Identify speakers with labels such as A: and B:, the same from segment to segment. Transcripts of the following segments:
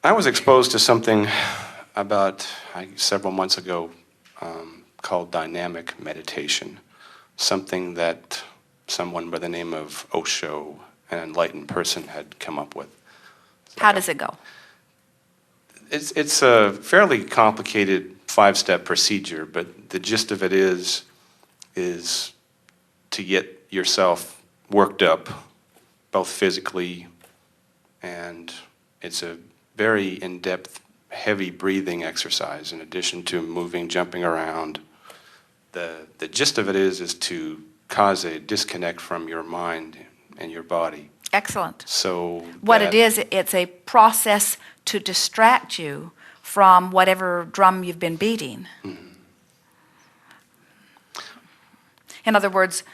A: I was exposed to something about several months ago called dynamic meditation, something that someone by the name of Osho, an enlightened person, had come up with.
B: How does it go?
A: It's a fairly complicated 5-step procedure, but the gist of it is to get yourself worked up, both physically, and it's a very in-depth, heavy breathing exercise in addition to moving, jumping around. The gist of it is to cause a disconnect from your mind and your body.
B: Excellent.
A: So
B: what it is, it's a process to distract you from whatever drum you've been beating.
A: Mm-hmm.
B: In other words,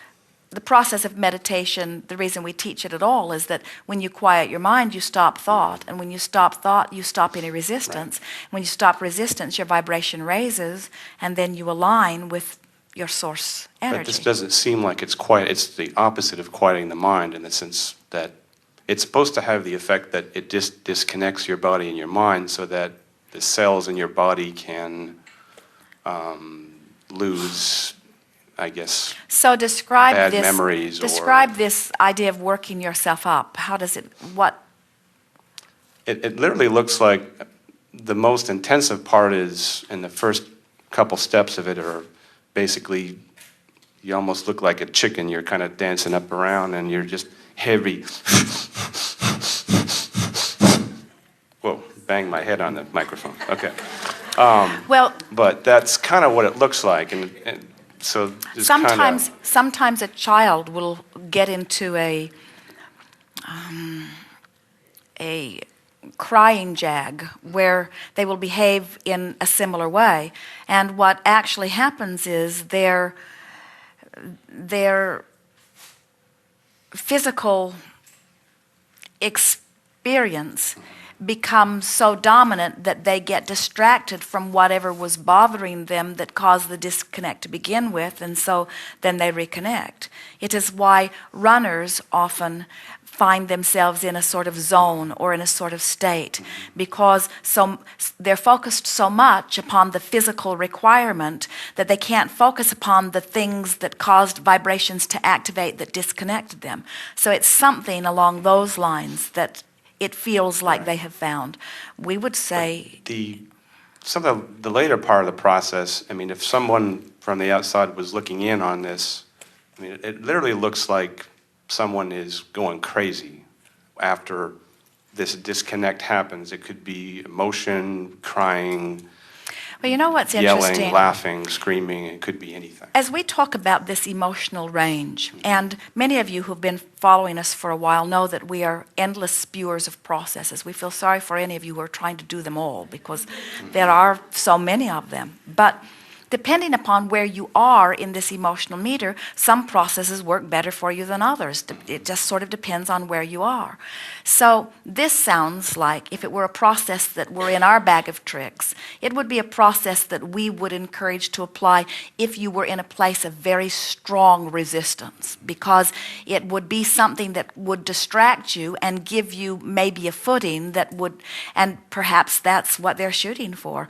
B: the process of meditation, the reason we teach it at all is that when you quiet your mind, you stop thought. And when you stop thought, you stop any resistance. Right. When you stop resistance, your vibration raises, and then you align with your source energy.
A: But this doesn't seem like it's quiet. It's the opposite of quieting the mind in the sense that it's supposed to have the effect that it disconnects your body and your mind so that the cells in your body can lose, I guess,
B: so describe
A: bad
B: this,
A: memories.
B: Describe this idea of working yourself up. How does it, what?
A: It literally looks like the most intensive part is in the first couple steps of it are basically, you almost look like a chicken. You're kind of dancing up around and you're just heavy. Whoa, bang my head on the microphone. Okay. But that's kind of what it looks like. And so
B: sometimes a child will get into a crying jag where they will behave in a similar way, and what actually happens is their physical experience becomes so dominant that they get distracted from whatever was bothering them that caused the disconnect to begin with, and so then they reconnect. It is why runners often find themselves in a sort of zone or in a sort of state, because they're focused so much upon the physical requirement that they can't focus upon the things that caused vibrations to activate that disconnected them. So it's something along those lines that it feels like they have found. We would say
A: the later part of the process, I mean, if someone from the outside was looking in on this, I mean, it literally looks like someone is going crazy after this disconnect happens. It could be emotion, crying,
B: well, you know what's
A: yelling,
B: interesting?
A: Laughing, screaming. It could be anything.
B: As we talk about this emotional range, and many of you who've been following us for a while know that we are endless spewers of processes. We feel sorry for any of you who are trying to do them all because there are so many of them. But depending upon where you are in this emotional meter, some processes work better for you than others. It just sort of depends on where you are. So this sounds like if it were a process that were in our bag of tricks, it would be a process that we would encourage to apply if you were in a place of very strong resistance, because it would be something that would distract you and give you maybe a footing that would, and perhaps that's what they're shooting for.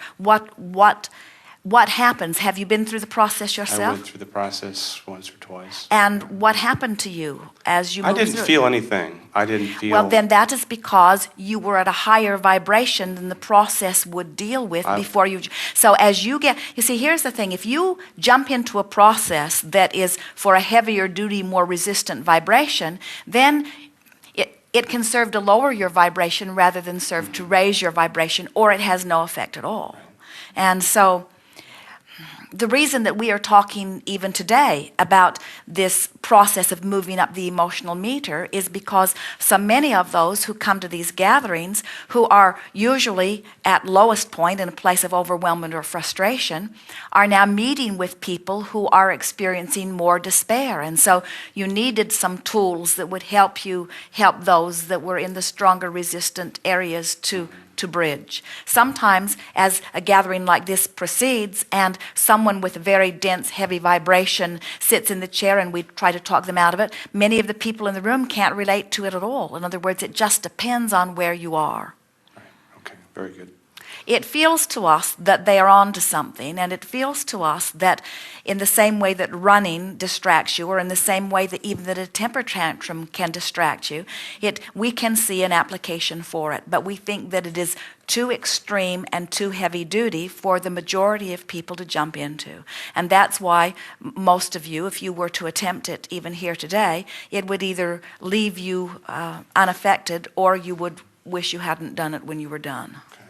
B: What happens? Have you been through the process yourself?
A: I went through the process once or twice.
B: And what happened to you as you moved through?
A: I didn't feel anything. I didn't feel...
B: Well, then that is because you were at a higher vibration than the process would deal with before you... So as you get... You see, here's the thing. If you jump into a process that is for a heavier duty, more resistant vibration, then it can serve to lower your vibration rather than serve to raise your vibration, or it has no effect at all. And so... the reason that we are talking even today about this process of moving up the emotional meter is because so many of those who come to these gatherings, who are usually at lowest point in a place of overwhelmment or frustration, are now meeting with people who are experiencing more despair. And so you needed some tools that would help those that were in the stronger resistant areas to bridge. Sometimes as a gathering like this proceeds and someone with a very dense, heavy vibration sits in the chair and we try to talk them out of it, many of the people in the room can't relate to it at all. In other words, it just depends on where you are.
A: Right. Okay. Very good.
B: It feels to us that they are on to something, and it feels to us that in the same way that running distracts you, or in the same way that even that a temper tantrum can distract you, we can see an application for it. But we think that it is too extreme and too heavy duty for the majority of people to jump into. And that's why most of you, if you were to attempt it even here today, it would either leave you unaffected, or you would wish you hadn't done it when you were done.
A: Okay.